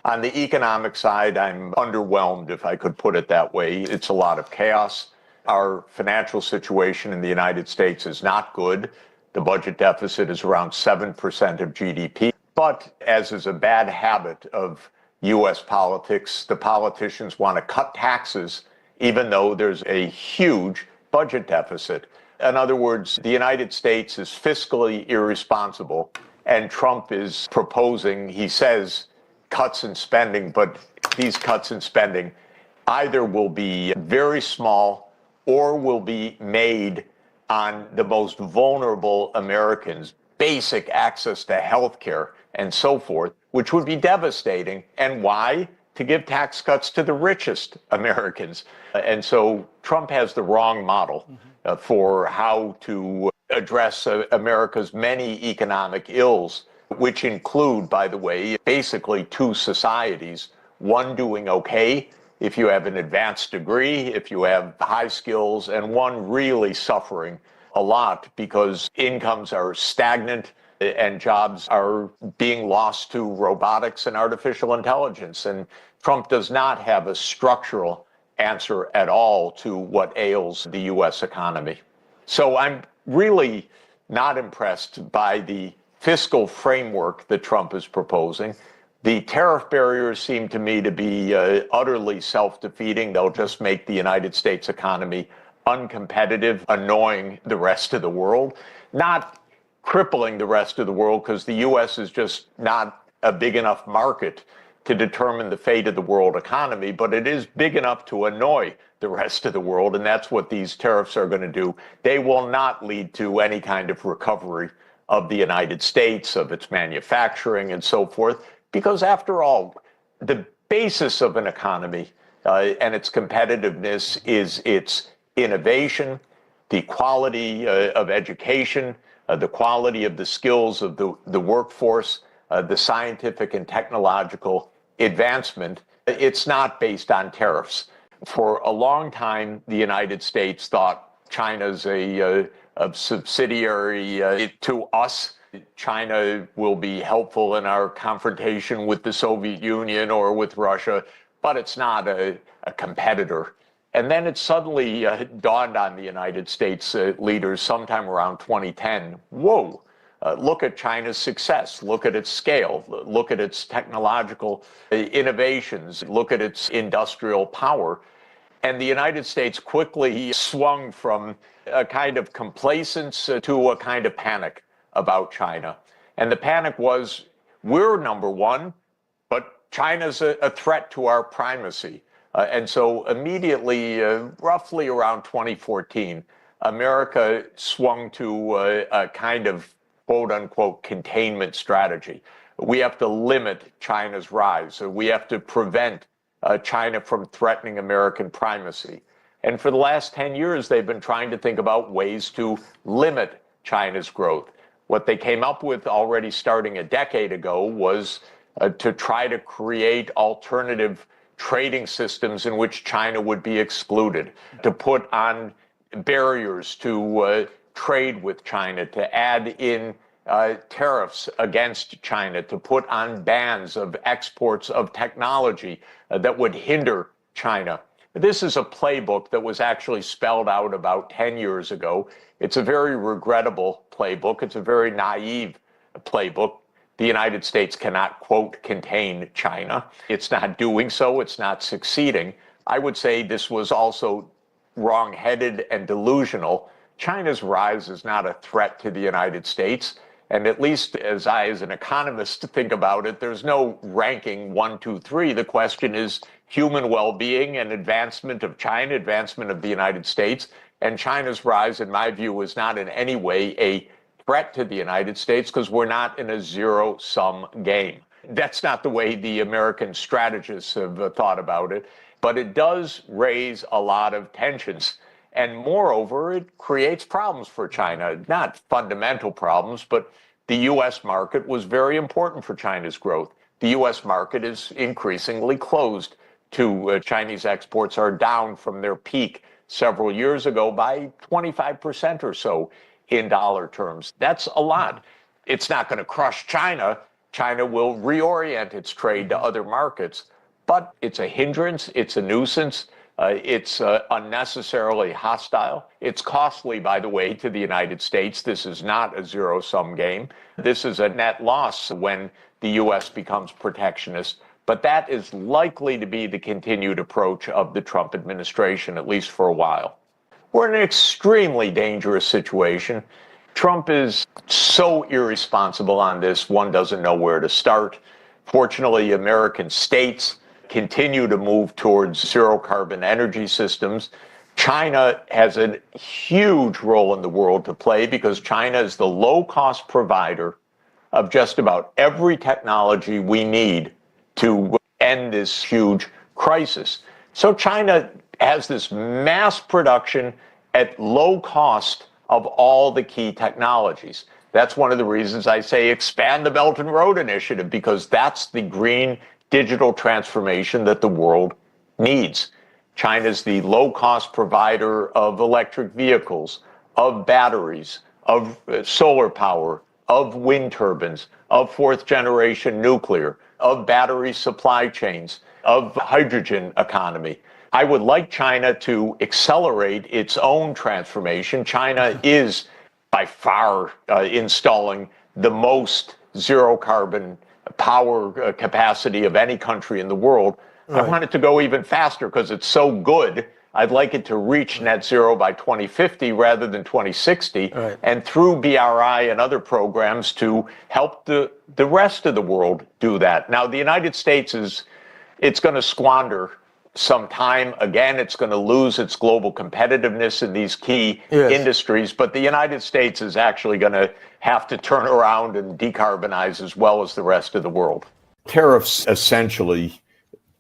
On the economic side, I'm underwhelmed, if I could put it that way. It's a lot of chaos. Our financial situation in the United States is not good. The budget deficit is around 7% of GDP. But as is a bad habit of U.S. politics, the politicians want to cut taxes even though there's a huge budget deficit. In other words, the United States is fiscally irresponsible, and Trump is proposing, he says, cuts in spending, but these cuts in spending either will be very small or will be made on the most vulnerable Americans, basic access to health care and so forth, which would be devastating. And why? To give tax cuts to the richest Americans. And so Trump has the wrong model for how to address America's many economic ills, which include, by the way, basically two societies, one doing okay if you have an advanced degree, if you have high skills, and one really suffering a lot because incomes are stagnant and jobs are being lost to robotics and artificial intelligence. And Trump does not have a structural answer at all to what ails the U.S. economy. So I'm really not impressed by the fiscal framework that Trump is proposing. The tariff barriers seem to me to be utterly self-defeating. They'll just make the United States economy uncompetitive, annoying the rest of the world, not crippling the rest of the world, because the U.S. is just not a big enough market to determine the fate of the world economy, but it is big enough to annoy the rest of the world, and that's what these tariffs are going to do. They will not lead to any kind of recovery of the United States, of its manufacturing and so forth, because after all, the basis of an economy and its competitiveness is its innovation, the quality of education, the quality of the skills of the workforce, the scientific and technological advancement. It's not based on tariffs. For a long time, the United States thought China's a subsidiary to us. China will be helpful in our confrontation with the Soviet Union or with Russia, but it's not a competitor. And then it suddenly dawned on the United States leaders sometime around 2010, whoa, look at China's success, look at its scale, look at its technological innovations, look at its industrial power. And the United States quickly swung from a kind of complacence to a kind of panic about China. And the panic was, we're number one, but China's a threat to our primacy. And so immediately, roughly around 2014, America swung to a kind of quote unquote containment strategy. We have to limit China's rise. We have to prevent China from threatening American primacy. And for the last 10 years, they've been trying to think about ways to limit China's growth. What they came up with already starting a decade ago was to try to create alternative trading systems in which China would be excluded, to put on barriers to trade with China, to add in tariffs against China, to put on bans of exports of technology that would hinder China. This is a playbook that was actually spelled out about 10 years ago. It's a very regrettable playbook. It's a very naive playbook. The United States cannot, quote, contain China. It's not doing so. It's not succeeding. I would say this was also wrong-headed and delusional. China's rise is not a threat to the United States. And at least as an economist, think about it, there's no ranking 1, 2, 3. The question is human well-being and advancement of China, advancement of the United States. And China's rise, in my view, is not in any way a threat to the United States because we're not in a zero-sum game. That's not the way the American strategists have thought about it, but it does raise a lot of tensions. And moreover, it creates problems for China, not fundamental problems, but the U.S. market was very important for China's growth. The U.S. market is increasingly closed to Chinese exports are down from their peak several years ago by 25% or so in dollar terms. That's a lot. It's not going to crush China, China will reorient its trade to other markets. But it's a hindrance, it's a nuisance, it's unnecessarily hostile. It's costly, by the way, to the United States. This is not a zero-sum game. This is a net loss when the U.S. becomes protectionist. But that is likely to be the continued approach of the Trump administration, at least for a while. We're in an extremely dangerous situation. Trump is so irresponsible on this, one doesn't know where to start. Fortunately, American states continue to move towards zero carbon energy systems. China has a huge role in the world to play because China is the low-cost provider of just about every technology we need to end this huge crisis. So China has this mass production at low cost of all the key technologies. That's one of the reasons I say expand the Belt and Road Initiative, because that's the green digital transformation that the world needs. China's the low-cost provider of electric vehicles, of batteries, of solar power, of wind turbines, of fourth-generation nuclear, of battery supply chains, of hydrogen economy. I would like China to accelerate its own transformation. China is by far installing the most zero-carbon power capacity of any country in the world. Right. I want it to go even faster because it's so good. I'd like it to reach net zero by 2050 rather than 2060, right. And through BRI and other programs to help the rest of the world do that. Now, the United States it's going to squander some time. Again, it's going to lose its global competitiveness in these key industries, but the United States is actually going to have to turn around and decarbonize as well as the rest of the world. Tariffs essentially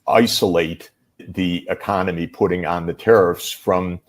isolate the economy, putting on the tariffs from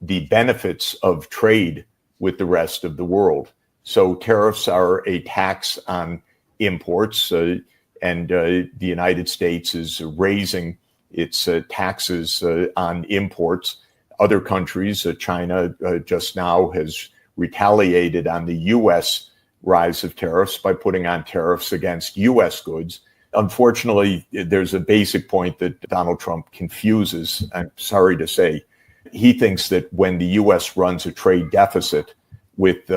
the benefits of trade with the rest of the world. So tariffs are a tax on imports, and the United States is raising its taxes on imports. Other countries, China just now has retaliated on the U.S. rise of tariffs by putting on tariffs against U.S. goods. Unfortunately, there's a basic point that Donald Trump confuses. I'm sorry to say. He thinks that when the U.S. runs a trade deficit with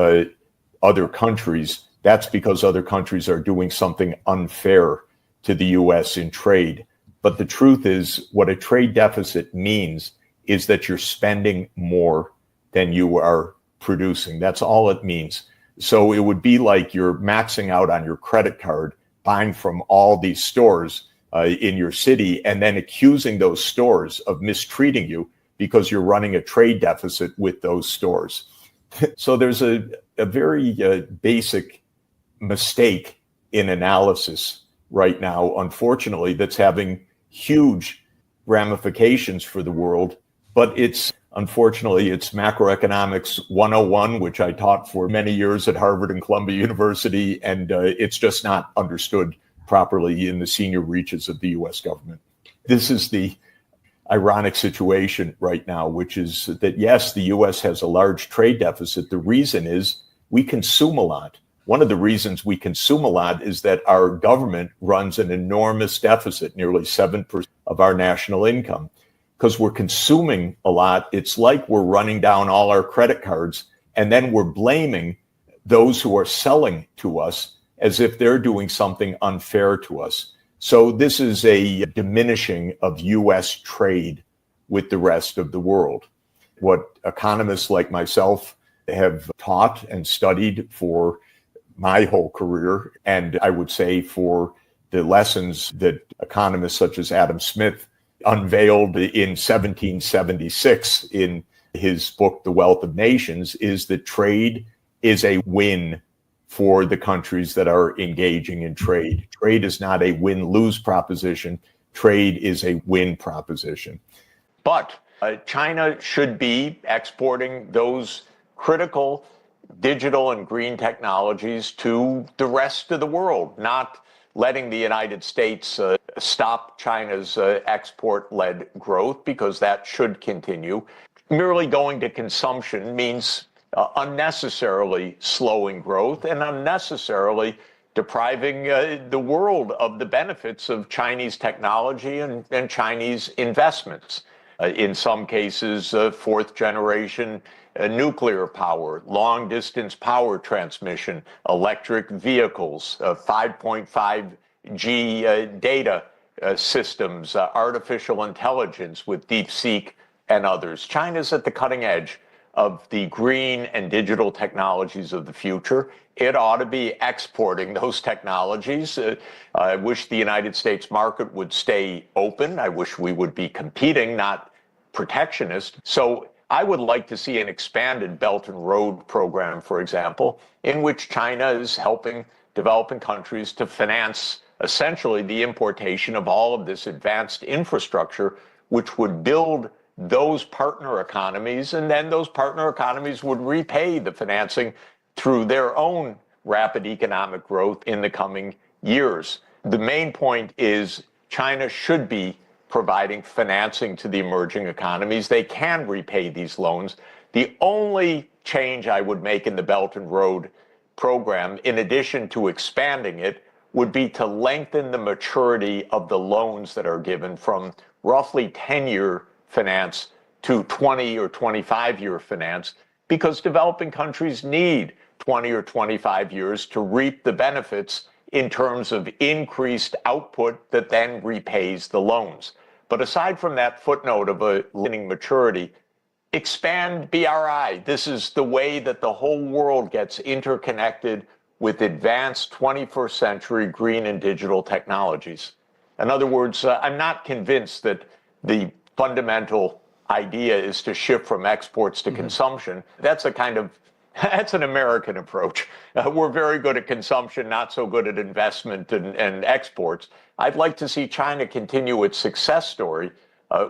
other countries, that's because other countries are doing something unfair to the U.S. in trade. But the truth is, what a trade deficit means is that you're spending more than you are producing. That's all it means. So it would be like you're maxing out on your credit card, buying from all these stores in your city, and then accusing those stores of mistreating you because you're running a trade deficit with those stores. So there's a very basic mistake in analysis right now, unfortunately, that's having huge ramifications for the world. But unfortunately, it's macroeconomics 101, which I taught for many years at Harvard and Columbia University, and it's just not understood properly in the senior reaches of the U.S. government. This is the ironic situation right now, which is that, yes, the U.S. has a large trade deficit. The reason is we consume a lot. One of the reasons we consume a lot is that our government runs an enormous deficit, nearly 7% of our national income. Because we're consuming a lot, it's like we're running down all our credit cards, and then we're blaming those who are selling to us as if they're doing something unfair to us. So this is a diminishing of U.S. trade with the rest of the world. What economists like myself have taught and studied for my whole career, and I would say for the lessons that economists such as Adam Smith unveiled in 1776 in his book, The Wealth of Nations, is that trade is a win for the countries that are engaging in trade. Trade is not a win-lose proposition. Trade is a win proposition. But China should be exporting those critical digital and green technologies to the rest of the world, not letting the United States stop China's export-led growth, because that should continue. Merely going to consumption means unnecessarily slowing growth and unnecessarily depriving the world of the benefits of Chinese technology and Chinese investments. In some cases, fourth generation nuclear power, long distance power transmission, electric vehicles, 5.5G data systems, artificial intelligence with DeepSeek and others. China's at the cutting edge of the green and digital technologies of the future. It ought to be exporting those technologies. I wish the United States market would stay open. I wish we would be competing, not protectionist. So I would like to see an expanded Belt and Road program, for example, in which China is helping developing countries to finance essentially the importation of all of this advanced infrastructure, which would build those partner economies, and then those partner economies would repay the financing through their own rapid economic growth in the coming years. The main point is China should be providing financing to the emerging economies. They can repay these loans. The only change I would make in the Belt and Road program, in addition to expanding it, would be to lengthen the maturity of the loans that are given from roughly 10-year finance to 20 or 25-year finance, because developing countries need 20 or 25 years to reap the benefits in terms of increased output that then repays the loans. But aside from that footnote of a limiting maturity, expand BRI. This is the way that the whole world gets interconnected with advanced 21st century green and digital technologies. In other words, I'm not convinced that the fundamental idea is to shift from exports to consumption. That's an American approach. We're very good at consumption, not so good at investment and exports. I'd like to see China continue its success story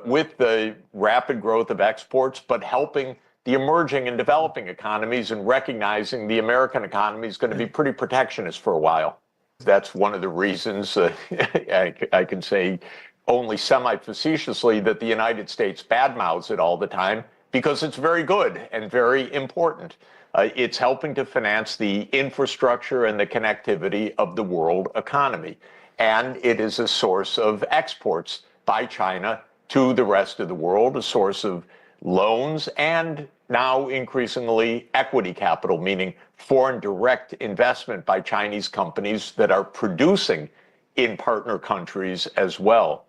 with the rapid growth of exports, but helping the emerging and developing economies and recognizing the American economy is going to be pretty protectionist for a while. That's one of the reasons I can say only semi-facetiously that the United States badmouths it all the time, because it's very good and very important. It's helping to finance the infrastructure and the connectivity of the world economy. And it is a source of exports by China to the rest of the world, a source of loans and now increasingly equity capital, meaning foreign direct investment by Chinese companies that are producing in partner countries as well.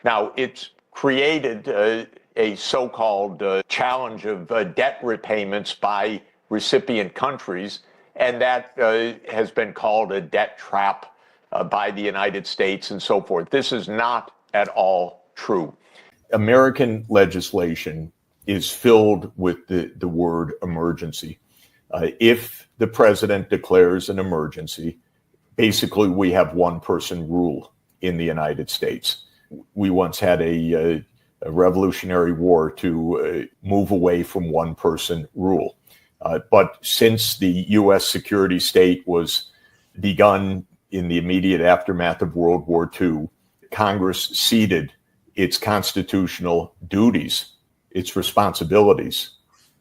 Now, it's created a so-called challenge of debt repayments by recipient countries, and that has been called a debt trap by the United States and so forth. This is not at all true. American legislation is filled with the word emergency. If the president declares an emergency, basically we have one-person rule in the United States. We once had a revolutionary war to move away from one-person rule. But since the U.S. security state was begun in the immediate aftermath of World War II, Congress ceded its constitutional duties, its responsibilities,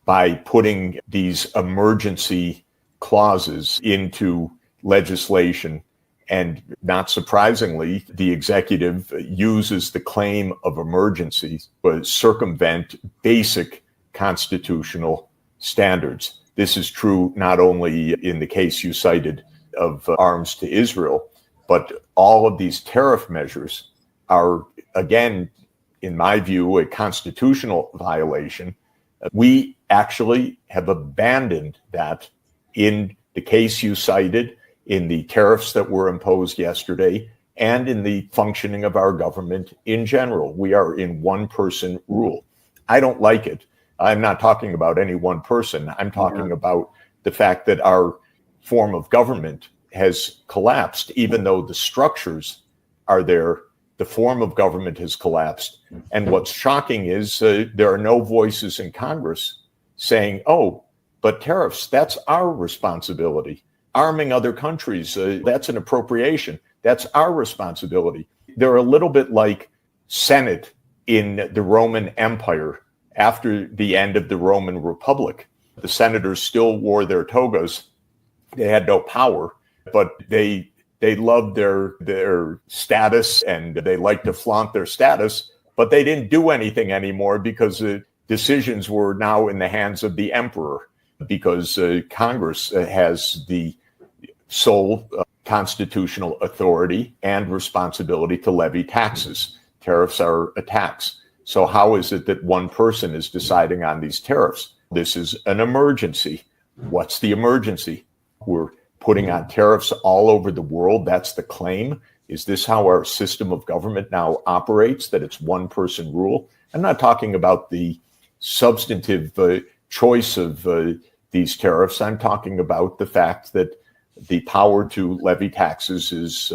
by putting these emergency clauses into legislation. And not surprisingly, the executive uses the claim of emergency to circumvent basic constitutional standards. This is true not only in the case you cited of arms to Israel, but all of these tariff measures are, again, in my view, a constitutional violation. We actually have abandoned that in the case you cited, in the tariffs that were imposed yesterday, and in the functioning of our government in general. We are in one-person rule. I don't like it. I'm not talking about any one person. I'm talking about the fact that our form of government has collapsed. Even though the structures are there, the form of government has collapsed. And what's shocking is there are no voices in Congress saying, oh, but tariffs, that's our responsibility. Arming other countries, that's an appropriation. That's our responsibility. They're a little bit like Senate in the Roman Empire after the end of the Roman Republic. The senators still wore their togas. They had no power, but they They loved their status and they like to flaunt their status, but they didn't do anything anymore because decisions were now in the hands of the emperor, because Congress has the sole constitutional authority and responsibility to levy taxes. Tariffs are a tax. So how is it that one person is deciding on these tariffs? This is an emergency. What's the emergency? We're putting on tariffs all over the world. That's the claim. Is this how our system of government now operates, that it's one person rule? I'm not talking about the substantive choice of these tariffs. I'm talking about the fact that the power to levy taxes is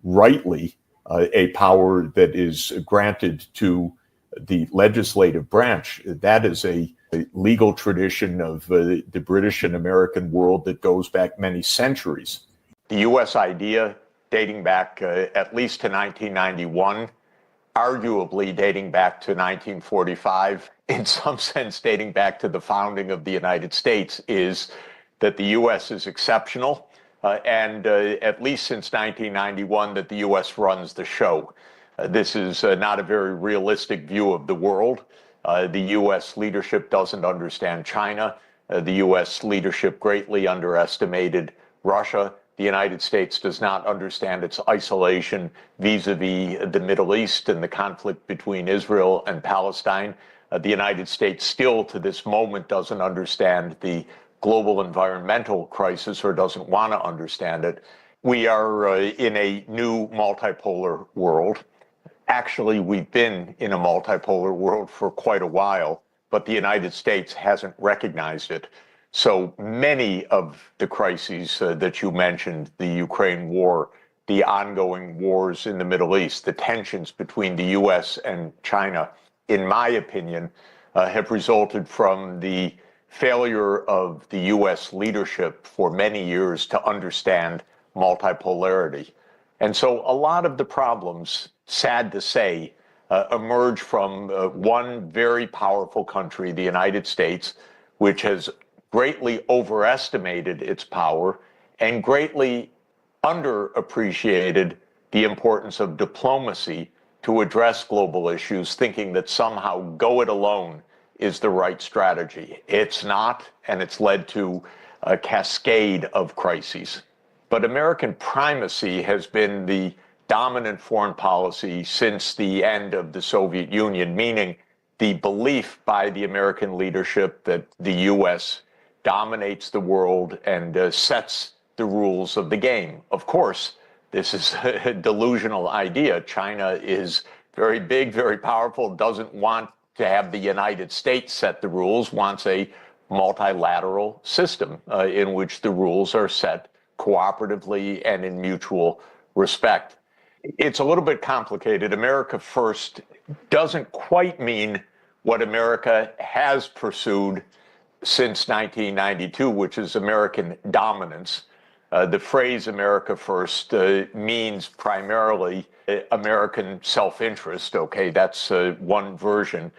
rightly a power that is granted to the legislative branch. That is a legal tradition of the British and American world that goes back many centuries. The U.S. idea dating back at least to 1991, arguably dating back to 1945, in some sense dating back to the founding of the United States, is that the U.S. is exceptional, and at least since 1991 that the U.S. runs the show. This is not a very realistic view of the world. The U.S. leadership doesn't understand China. The U.S. leadership greatly underestimated Russia. The United States does not understand its isolation vis-a-vis the Middle East and the conflict between Israel and Palestine. The United States still to this moment doesn't understand the global environmental crisis, or doesn't want to understand it. We are in a new multipolar world. Actually, we've been in a multipolar world for quite a while, but the United States hasn't recognized it. So many of the crises that you mentioned, the Ukraine war, the ongoing wars in the Middle East, the tensions between the U.S. and China, in my opinion, have resulted from the failure of the U.S. leadership for many years to understand multipolarity. And so a lot of the problems, sad to say, emerge from one very powerful country, the United States, which has greatly overestimated its power and greatly underappreciated the importance of diplomacy to address global issues, thinking that somehow go it alone is the right strategy. It's not, and it's led to a cascade of crises. But American primacy has been the dominant foreign policy since the end of the Soviet Union, meaning the belief by the American leadership that the U.S. dominates the world and sets the rules of the game. Of course, this is a delusional idea. China is very big, very powerful, doesn't want to have the United States set the rules, wants a multilateral system in which the rules are set cooperatively and in mutual respect. It's a little bit complicated. America first doesn't quite mean what America has pursued since 1992, which is American dominance. The phrase America first means primarily American self-interest. Okay, that's one version.